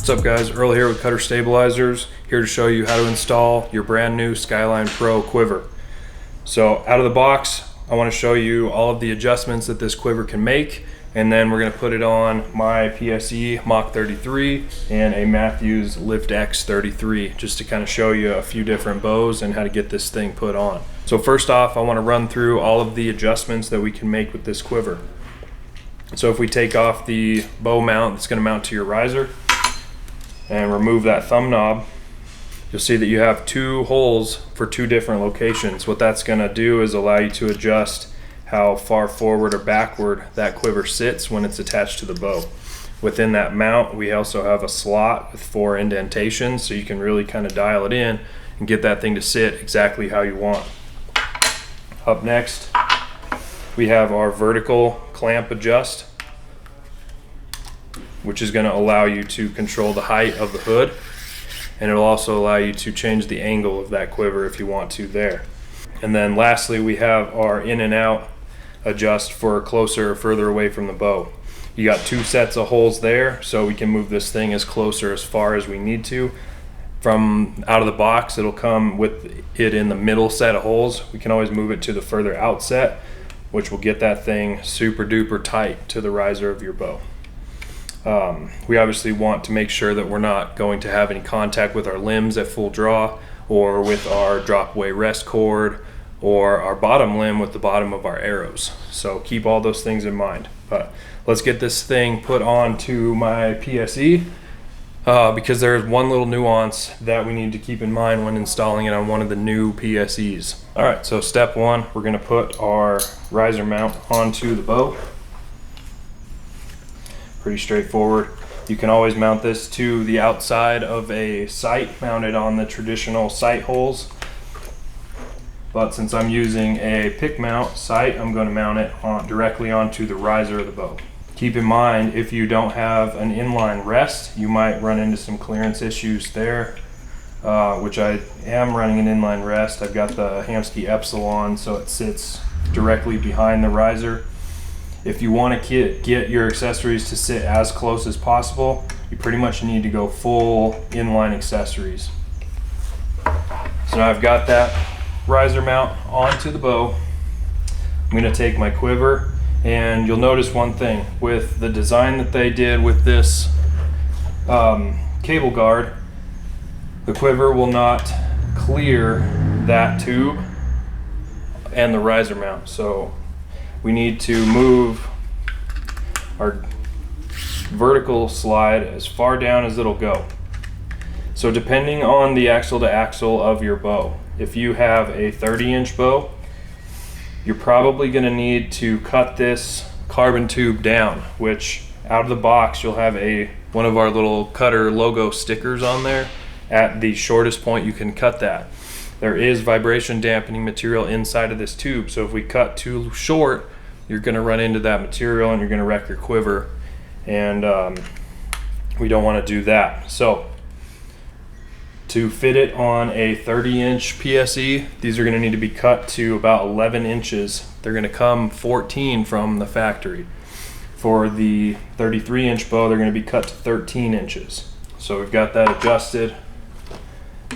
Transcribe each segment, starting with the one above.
What's up guys, Earl here with Cutter Stabilizers, here to show you how to install your brand new Skyline Pro Quiver. So out of the box, I want to show you all of the adjustments that this quiver can make, and then we're going to put it on my PSE Mach 33 and a Mathews Lift X 33, just to kind of show you a few different bows and how to get this thing put on. So first off, I want to run through all of the adjustments that we can make with this quiver. So if we take off the bow mount that's going to mount to your riser, and remove that thumb knob, you'll see that you have two holes for two different locations. What that's going to do is allow you to adjust how far forward or backward that quiver sits when it's attached to the bow. Within that mount, we also have a slot with 4 indentations, so you can really kind of dial it in and get that thing to sit exactly how you want. Up next, we have our vertical clamp adjust, which is going to allow you to control the height of the hood, and it'll also allow you to change the angle of that quiver if you want to there. And then lastly, we have our in and out adjust for closer or further away from the bow. You got 2 sets of holes there, so we can move this thing as closer as far as we need to. From out of the box, it'll come with it in the middle set of holes. We can always move it to the further out set, which will get that thing super duper tight to the riser of your bow. We obviously want to make sure that we're not going to have any contact with our limbs at full draw, or with our drop away rest cord, or our bottom limb with the bottom of our arrows. So keep all those things in mind. But let's get this thing put on to my PSE, because there's one little nuance that we need to keep in mind when installing it on one of the new PSEs. Alright, so step 1, we're going to put our riser mount onto the bow. Pretty straightforward. You can always mount this to the outside of a sight mounted on the traditional sight holes, but since I'm using a pick mount sight, I'm going to mount it directly onto the riser of the bow. Keep in mind, if you don't have an inline rest, you might run into some clearance issues there, which I am running an inline rest. I've got the Hamskea Epsilon, so it sits directly behind the riser. If you want to get your accessories to sit as close as possible, you pretty much need to go full inline accessories. So now I've got that riser mount onto the bow. I'm going to take my quiver, and you'll notice one thing with the design that they did with this cable guard, the quiver will not clear that tube and the riser mount. So we need to move our vertical slide as far down as it'll go. So depending on the axle to axle of your bow, if you have a 30-inch bow, you're probably going to need to cut this carbon tube down, which out of the box you'll have one of our little Cutter logo stickers on there. At the shortest point you can cut that. There is vibration dampening material inside of this tube, so if we cut too short, you're going to run into that material and you're going to wreck your quiver, and we don't want to do that. So to fit it on a 30-inch PSE, these are going to need to be cut to about 11 inches. They're going to come 14 from the factory. For the 33-inch bow, they're going to be cut to 13 inches. So we've got that adjusted.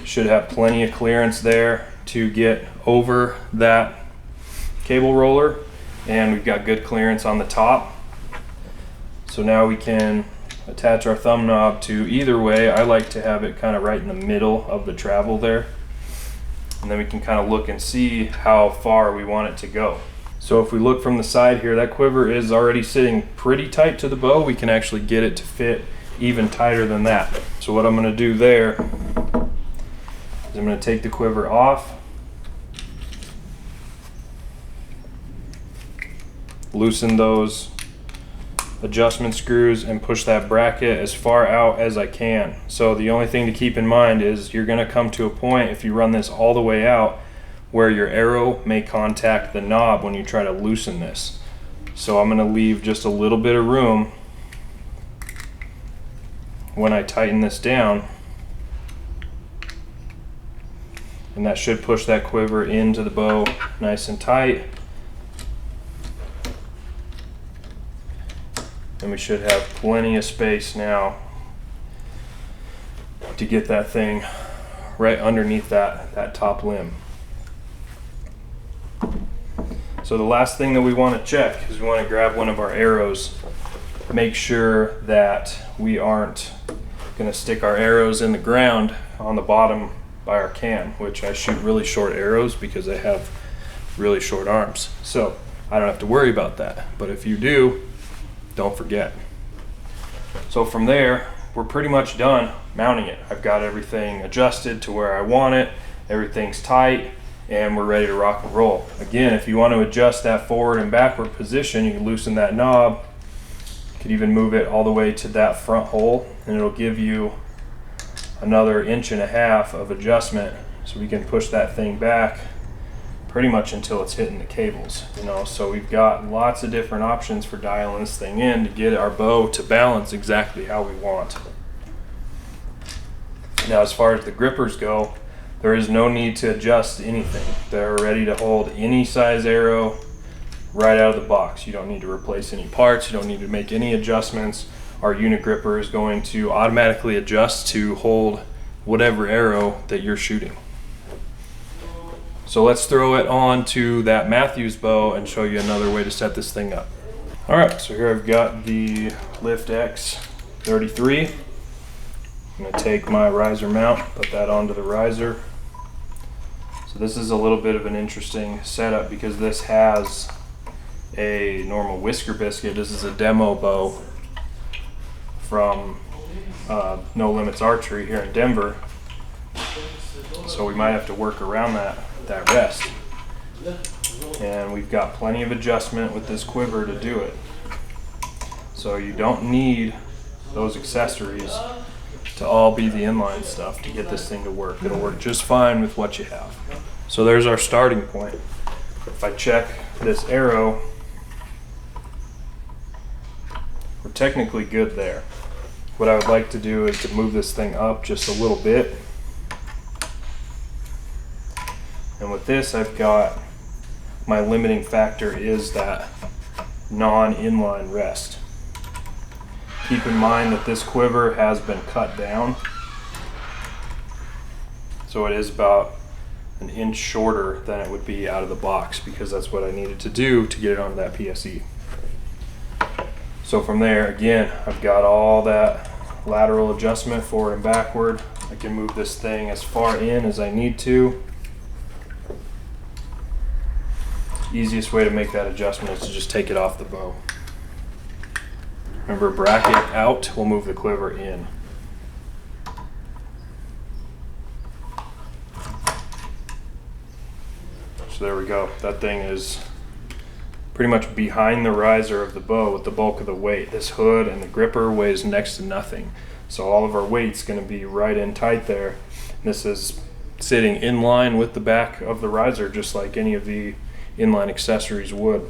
Should have plenty of clearance there to get over that cable roller, and we've got good clearance on the top. So now we can attach our thumb knob to either way. I like to have it kind of right in the middle of the travel there, and then we can kind of look and see how far we want it to go. So if we look from the side here, that quiver is already sitting pretty tight to the bow. We can actually get it to fit even tighter than that. So what I'm going to do there is I'm going to take the quiver off, loosen those adjustment screws, and push that bracket as far out as I can. So the only thing to keep in mind is you're going to come to a point, if you run this all the way out, where your arrow may contact the knob when you try to loosen this. So I'm going to leave just a little bit of room when I tighten this down, and that should push that quiver into the bow nice and tight. And we should have plenty of space now to get that thing right underneath that top limb. So the last thing that we want to check is we want to grab one of our arrows, make sure that we aren't going to stick our arrows in the ground on the bottom by our cam, which I shoot really short arrows because I have really short arms. So I don't have to worry about that. But if you do, don't forget. So from there, we're pretty much done mounting it. I've got everything adjusted to where I want it. Everything's tight and we're ready to rock and roll. Again, if you want to adjust that forward and backward position, you can loosen that knob. You could even move it all the way to that front hole and it'll give you another 1.5 inches of adjustment, so we can push that thing back pretty much until it's hitting the cables, you know. So we've got lots of different options for dialing this thing in to get our bow to balance exactly how we want. Now as far as the grippers go, there is no need to adjust anything. They're ready to hold any size arrow right out of the box. You don't need to replace any parts, you don't need to make any adjustments. Our unit gripper is going to automatically adjust to hold whatever arrow that you're shooting. So let's throw it on to that Mathews bow and show you another way to set this thing up. All right, so here I've got the Lift X 33. I'm gonna take my riser mount, put that onto the riser. So this is a little bit of an interesting setup because this has a normal whisker biscuit. This is a demo bow from No Limits Archery here in Denver. So we might have to work around that rest. And we've got plenty of adjustment with this quiver to do it. So you don't need those accessories to all be the inline stuff to get this thing to work. It'll work just fine with what you have. So there's our starting point. If I check this arrow, we're technically good there. What I would like to do is to move this thing up just a little bit. And with this, I've got my limiting factor is that non-inline rest. Keep in mind that this quiver has been cut down. So it is about 1 inch shorter than it would be out of the box because that's what I needed to do to get it onto that PSE. So from there, again, I've got all that lateral adjustment forward and backward. I can move this thing as far in as I need to. Easiest way to make that adjustment is to just take it off the bow. Remember, bracket out will move the quiver in. So there we go. That thing is pretty much behind the riser of the bow with the bulk of the weight. This hood and the gripper weighs next to nothing. So all of our weight's going to be right in tight there. This is sitting in line with the back of the riser just like any of the inline accessories would.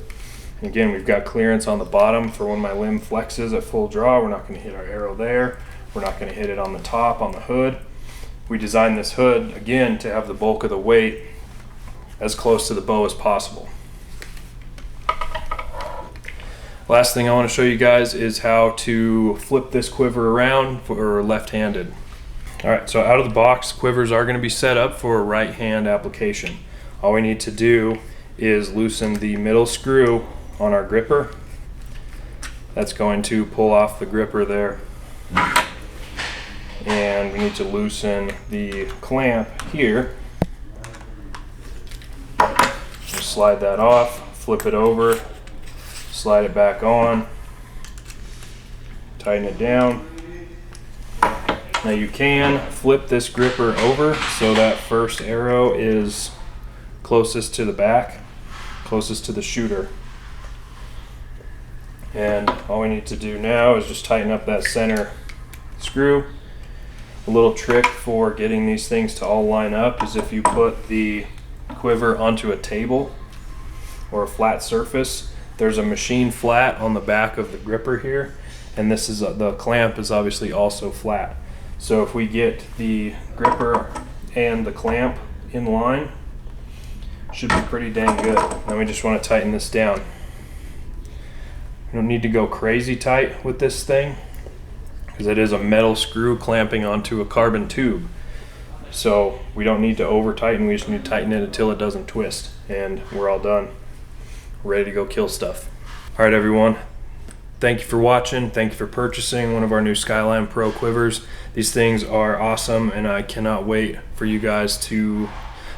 And again, we've got clearance on the bottom for when my limb flexes at full draw. We're not going to hit our arrow there. We're not going to hit it on the top, on the hood. We designed this hood, again, to have the bulk of the weight as close to the bow as possible. Last thing I want to show you guys is how to flip this quiver around for left-handed. All right, so out of the box, quivers are going to be set up for a right-hand application. All we need to do is loosen the middle screw on our gripper. That's going to pull off the gripper there. And we need to loosen the clamp here. Just slide that off, flip it over, slide it back on, tighten it down. Now you can flip this gripper over so that first arrow is closest to the back, closest to the shooter. And all we need to do now is just tighten up that center screw. A little trick for getting these things to all line up is if you put the quiver onto a table or a flat surface, there's a machine flat on the back of the gripper here, and this is the clamp is obviously also flat. So if we get the gripper and the clamp in line, should be pretty dang good. Then we just want to tighten this down. You don't need to go crazy tight with this thing because it is a metal screw clamping onto a carbon tube. So we don't need to over tighten, we just need to tighten it until it doesn't twist, and we're all done. Ready to go kill stuff. All right, everyone. Thank you for watching. Thank you for purchasing one of our new Skyline Pro Quivers. These things are awesome, and I cannot wait for you guys to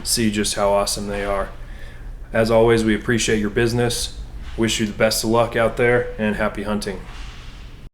see just how awesome they are. As always, we appreciate your business. Wish you the best of luck out there, and happy hunting.